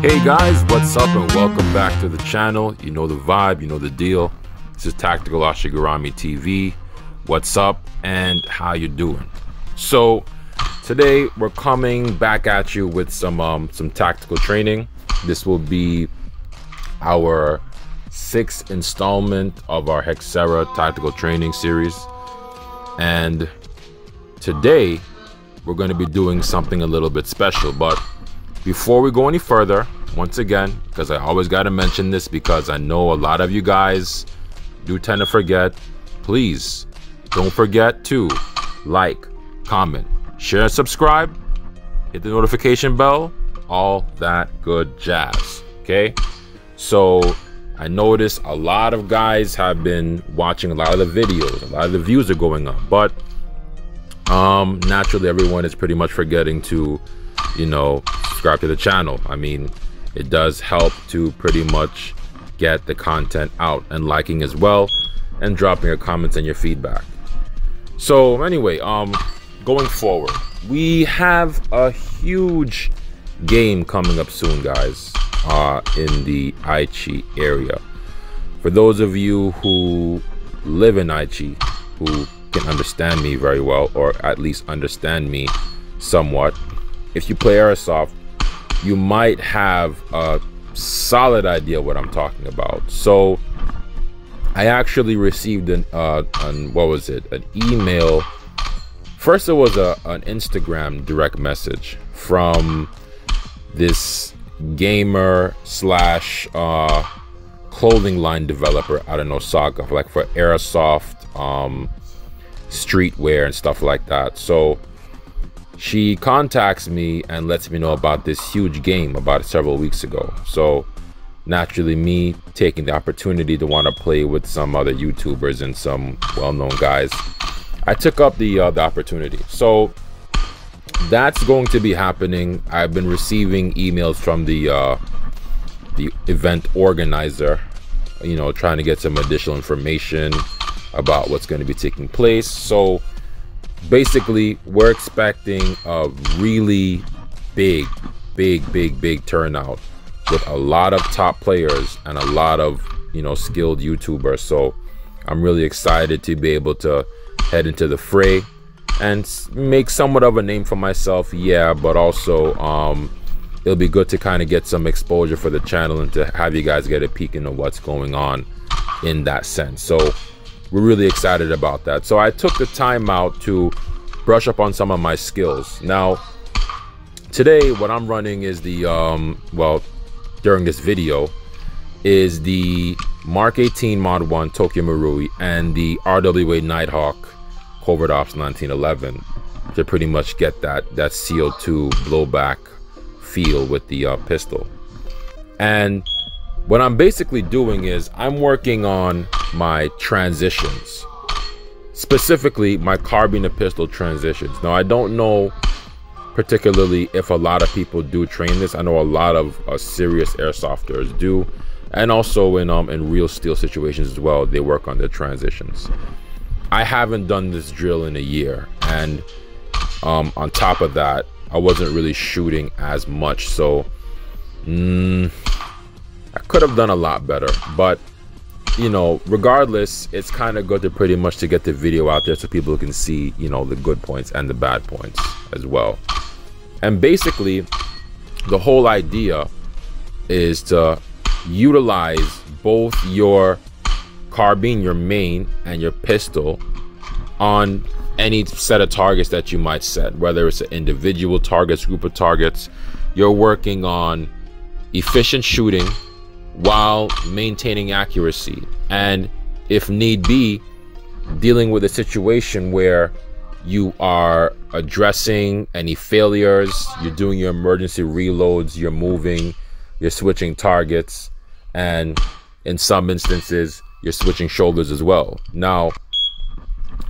Hey guys, what's up and welcome back to the channel. You know the vibe, you know the deal. This is Tactical Ashigarami TV. What's up and how you doing? So today we're coming back at you with some tactical training. This will be our 6th installment of our Hexera tactical training series. And today we're going to be doing something a little bit special, but before we go any further, once again, because I always got to mention this because I know a lot of you guys do tend to forget, please don't forget to like, comment, share, and subscribe, hit the notification bell, all that good jazz, okay? So I noticed a lot of guys have been watching a lot of the videos, a lot of the views are going up, but naturally everyone is pretty much forgetting to, you know, subscribe to the channel. I mean, it does help to pretty much get the content out, and liking as well, and dropping your comments and your feedback. So anyway, going forward, we have a huge game coming up soon, guys, in the Aichi area. For those of you who live in Aichi, who can understand me very well, or at least understand me somewhat, if you play Airsoft, you might have a solid idea what I'm talking about. So I actually received an email. First it was an Instagram direct message from this gamer slash clothing line developer out of Osaka, like for Airsoft streetwear and stuff like that. So she contacts me and lets me know about this huge game about several weeks ago. So naturally, me taking the opportunity to want to play with some other YouTubers and some well-known guys, I took up the opportunity. So that's going to be happening. I've been receiving emails from the event organizer, you know, trying to get some additional information about what's going to be taking place. So basically, we're expecting a really big turnout with a lot of top players and a lot of, you know, skilled YouTubers. So I'm really excited to be able to head into the fray and make somewhat of a name for myself, yeah, but also it'll be good to kind of get some exposure for the channel and to have you guys get a peek into what's going on in that sense. So we're really excited about that. So I took the time out to brush up on some of my skills. Now today what I'm running is the well, during this video, is the Mark 18 Mod 1 Tokyo Marui and the RWA Nighthawk Covert Ops 1911 to pretty much get that CO2 blowback feel with the pistol. And what I'm basically doing is I'm working on my transitions, specifically my carbine to pistol transitions. Now I don't know particularly if a lot of people do train this. I know a lot of serious airsofters do, and also in real steel situations as well, they work on their transitions. I haven't done this drill in a year, and on top of that, I wasn't really shooting as much, so I could have done a lot better. But you know, regardless, it's kind of good to pretty much to get the video out there so people can see, you know, the good points and the bad points as well. And basically the whole idea is to utilize both your carbine, your main, and your pistol on any set of targets that you might set, whether it's an individual targets, group of targets. You're working on efficient shooting while maintaining accuracy, and if need be, dealing with a situation where you are addressing any failures, you're doing your emergency reloads, you're moving, you're switching targets, and in some instances you're switching shoulders as well. Now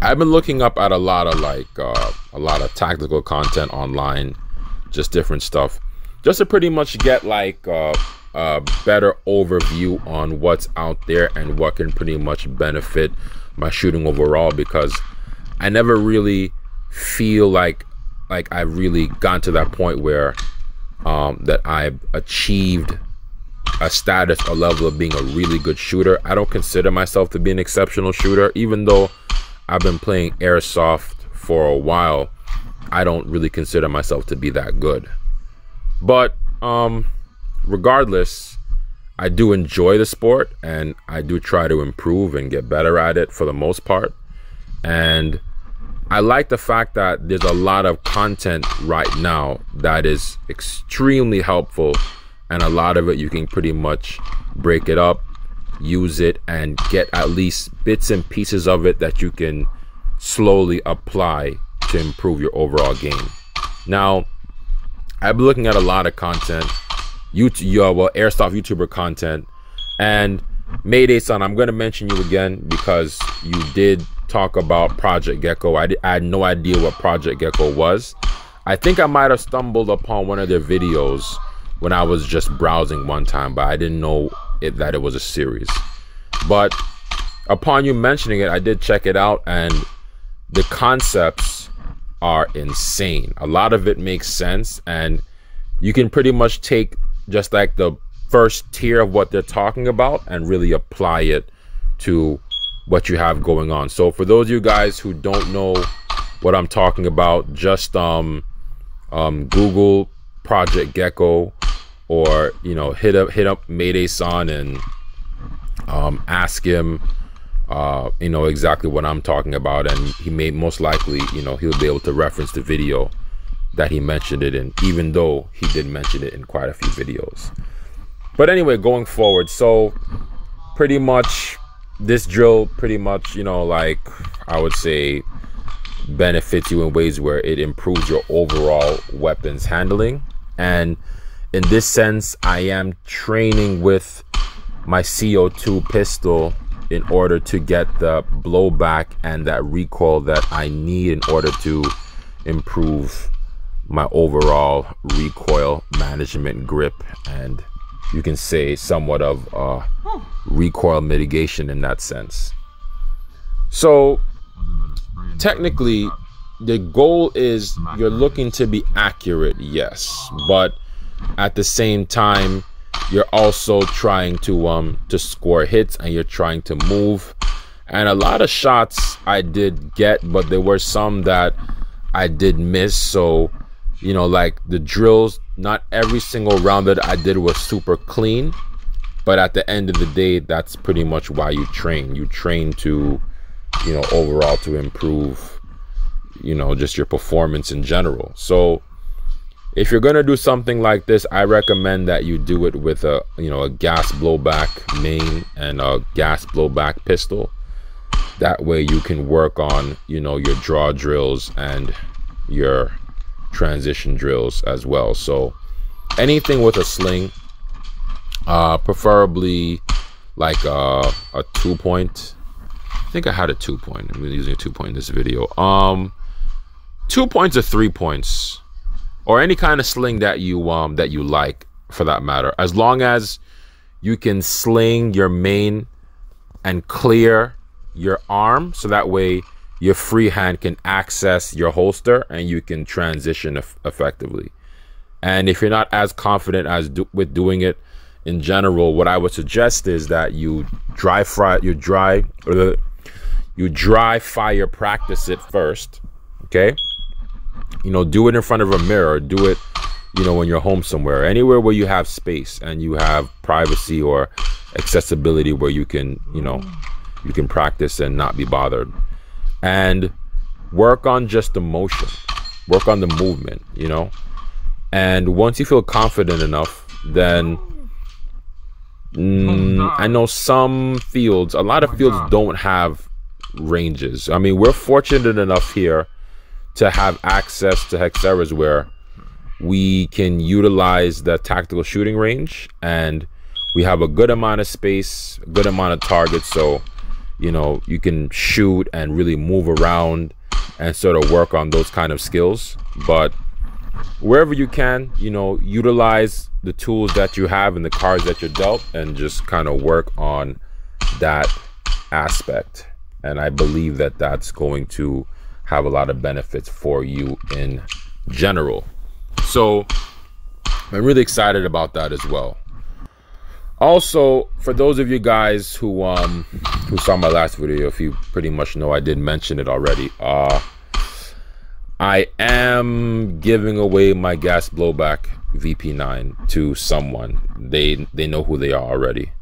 I've been looking up at a lot of tactical content online, just different stuff, just to pretty much get like a better overview on what's out there and what can pretty much benefit my shooting overall, because I never really feel like I've really gotten to that point where that I've achieved a status or level of being a really good shooter. I don't consider myself to be an exceptional shooter, even though I've been playing airsoft for a while. I don't really consider myself to be that good. But regardless, I do enjoy the sport, and I do try to improve and get better at it for the most part. And I like the fact that there's a lot of content right now that is extremely helpful, and a lot of it you can pretty much break it up, use it, and get at least bits and pieces of it that you can slowly apply to improve your overall game. Now, I've been looking at a lot of content, airsoft YouTuber content, and Mayday-san, I'm going to mention you again because you did talk about Project Gecko. I had no idea what Project Gecko was. I think I might have stumbled upon one of their videos when I was just browsing one time, but I didn't know that it was a series. But upon you mentioning it, I did check it out, and the concepts are insane. A lot of it makes sense, and you can pretty much take just like the first tier of what they're talking about and really apply it to what you have going on. So for those of you guys who don't know what I'm talking about, just Google Project Gecko, or hit up Mayday-san and ask him exactly what I'm talking about, and he may most likely he'll be able to reference the video that he mentioned it in, even though he did mention it in quite a few videos. But anyway, going forward, so pretty much this drill like I would say benefits you in ways where it improves your overall weapons handling. And in this sense, I am training with my CO2 pistol in order to get the blowback and that recoil that I need in order to improve my overall recoil management, grip, and you can say somewhat of recoil mitigation in that sense. So technically, the goal is you're looking to be accurate, yes, but at the same time you're also trying to score hits, and you're trying to move. And a lot of shots I did get, but there were some that I did miss. So like the drills, not every single round that I did was super clean, but at the end of the day, that's pretty much why you train. You train to overall to improve just your performance in general. So if you're going to do something like this, I recommend that you do it with a gas blowback main and a gas blowback pistol. That way you can work on your draw drills and your transition drills as well. So anything with a sling, preferably like a 2-point. I think I had a 2-point. I'm using a 2-point in this video. 2 points or 3 points, or any kind of sling that you like, for that matter, as long as you can sling your main and clear your arm, so that way your free hand can access your holster and you can transition effectively. And if you're not as confident with doing it in general, what I would suggest is that you dry fire practice it first. Okay, do it in front of a mirror, do it when you're home somewhere, anywhere where you have space and you have privacy or accessibility, where you can you can practice and not be bothered. And work on just the motion, work on the movement, and once you feel confident enough, then I know some fields, a lot of fields don't have ranges. I mean, we're fortunate enough here to have access to Hexeras where we can utilize the tactical shooting range, and we have a good amount of space, a good amount of targets, so you can shoot and really move around and sort of work on those kind of skills. But wherever you can, utilize the tools that you have and the cards that you're dealt, and just kind of work on that aspect. And I believe that that's going to have a lot of benefits for you in general. So I'm really excited about that as well. Also, for those of you guys who saw my last video, if you pretty much know, I did mention it already. I am giving away my gas blowback VP9 to someone. They know who they are already.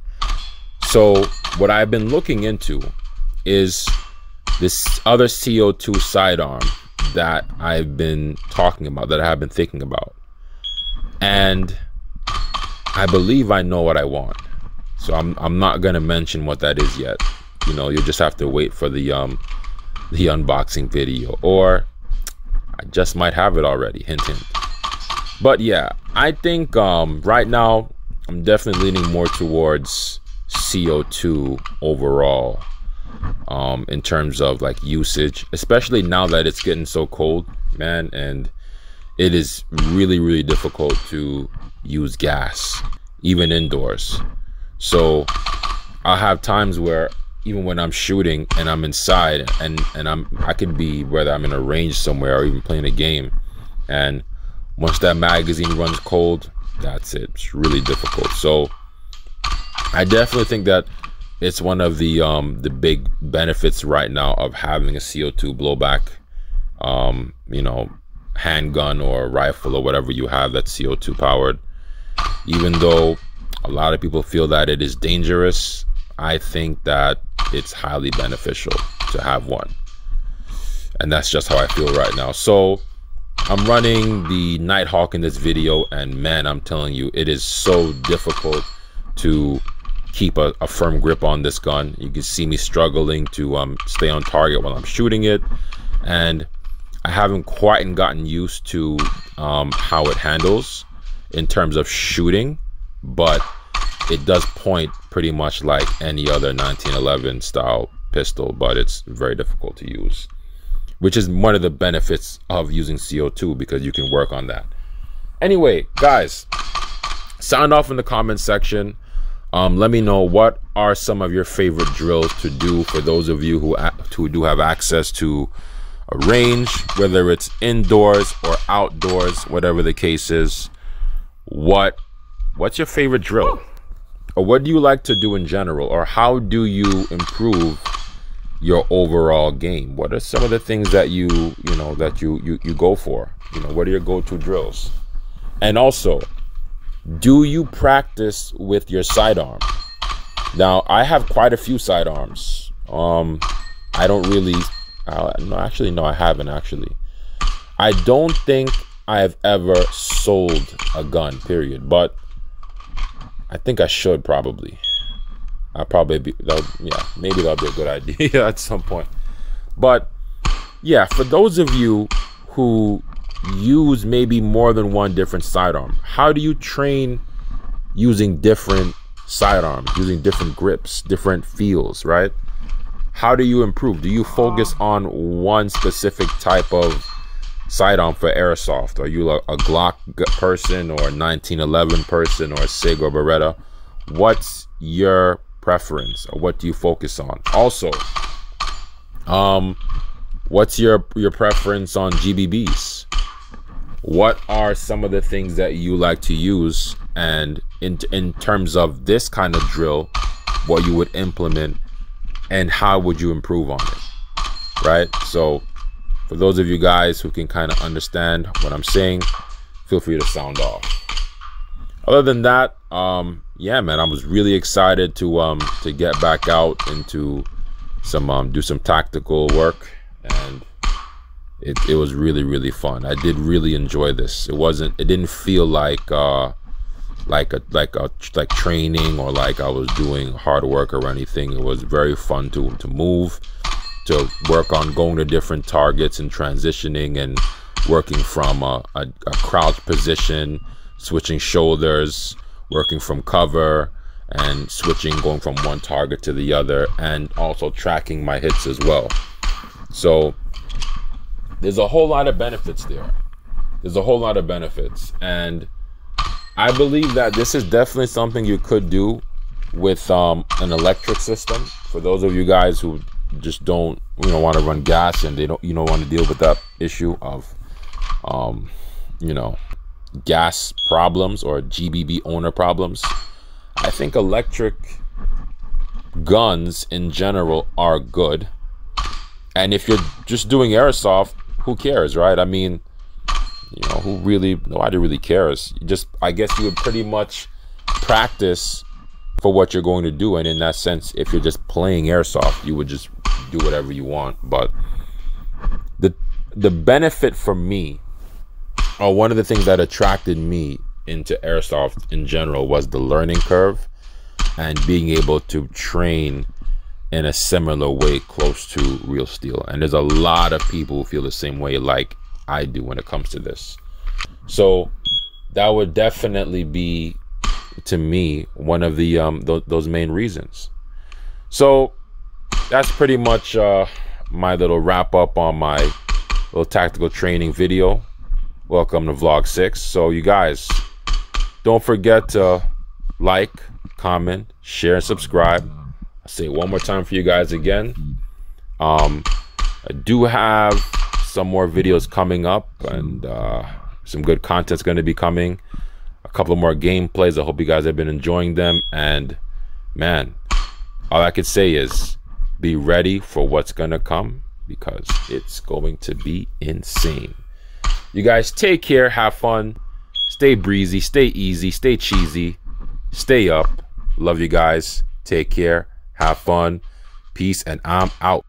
So what I've been looking into is this other CO2 sidearm that I've been talking about, that I have been thinking about, and I believe I know what I want. So I'm not gonna mention what that is yet. You know, you just have to wait for the unboxing video, or I just might have it already, hint hint. But yeah, I think right now I'm definitely leaning more towards CO2 overall, in terms of like usage, especially now that it's getting so cold, man, and it is really, really difficult to use gas, even indoors. So I'll have times where even when I'm shooting and I'm inside and I could be, whether I'm in a range somewhere or even playing a game, and once that magazine runs cold, that's it. It's really difficult. So I definitely think that it's one of the big benefits right now of having a CO2 blowback, you know, handgun or rifle or whatever you have that's CO2 powered. Even though a lot of people feel that it is dangerous, I think that it's highly beneficial to have one, and that's just how I feel right now. So I'm running the Nighthawk in this video, and man, I'm telling you, it is so difficult to keep a firm grip on this gun. You can see me struggling to stay on target while I'm shooting it, and I haven't quite gotten used to how it handles in terms of shooting, but it does point pretty much like any other 1911 style pistol, but it's very difficult to use, which is one of the benefits of using CO2, because you can work on that. Anyway, guys, sound off in the comment section. Let me know, what are some of your favorite drills to do for those of you who do have access to a range, whether it's indoors or outdoors, whatever the case is. What's your favorite drill, or what do you like to do in general, or how do you improve your overall game? What are some of the things that you go for? You know, what are your go-to drills? And also, do you practice with your sidearm? Now, I have quite a few sidearms. I don't really no, actually, no, I haven't actually. I don't think I've ever sold a gun, period, but I think I should probably. I'll probably be, yeah, maybe that'll be a good idea at some point. But yeah, for those of you who use maybe more than one different sidearm, how do you train using different sidearms, using different grips, different feels, right? How do you improve? Do you focus on one specific type of sidearm for airsoft? Are you a Glock person, or a 1911 person, or a Sig or Beretta? What's your preference, or what do you focus on? Also, what's your preference on GBBs? What are some of the things that you like to use, and in terms of this kind of drill, what you would implement, and how would you improve on it, right? So for those of you guys who can kind of understand what I'm saying, feel free to sound off. Other than that, yeah, man, I was really excited to get back out into some do some tactical work, and it was really, really fun. I did really enjoy this. It didn't feel like training, or like I was doing hard work or anything. It was very fun to move, to work on going to different targets and transitioning, and working from a crouch position, switching shoulders, working from cover, and going from one target to the other, and also tracking my hits as well. So there's a whole lot of benefits there. There's a whole lot of benefits, and I believe that this is definitely something you could do with an electric system. For those of you guys who just don't want to run gas, and you don't want to deal with that issue of gas problems or GBB owner problems, I think electric guns in general are good. And if you're just doing airsoft, who cares, right? I mean, you know, nobody really cares. I guess you would pretty much practice for what you're going to do. And in that sense, if you're just playing airsoft, you would just do whatever you want. But the benefit for me, or one of the things that attracted me into airsoft in general, was the learning curve and being able to train in a similar way close to real steel. And there's a lot of people who feel the same way like I do when it comes to this. So that would definitely be, to me, one of the those main reasons. So that's pretty much my little wrap up on my little tactical training video. Welcome to vlog 6. So you guys, don't forget to like, comment, share, and subscribe. I'll say it one more time for you guys again. I do have some more videos coming up, and some good content's going to be coming. A couple of more gameplays. I hope you guys have been enjoying them. And man, all I could say is be ready for what's going to come, because it's going to be insane. You guys take care, have fun, stay breezy, stay easy, stay cheesy, stay up. Love you guys. Take care. Have fun. Peace, and I'm out.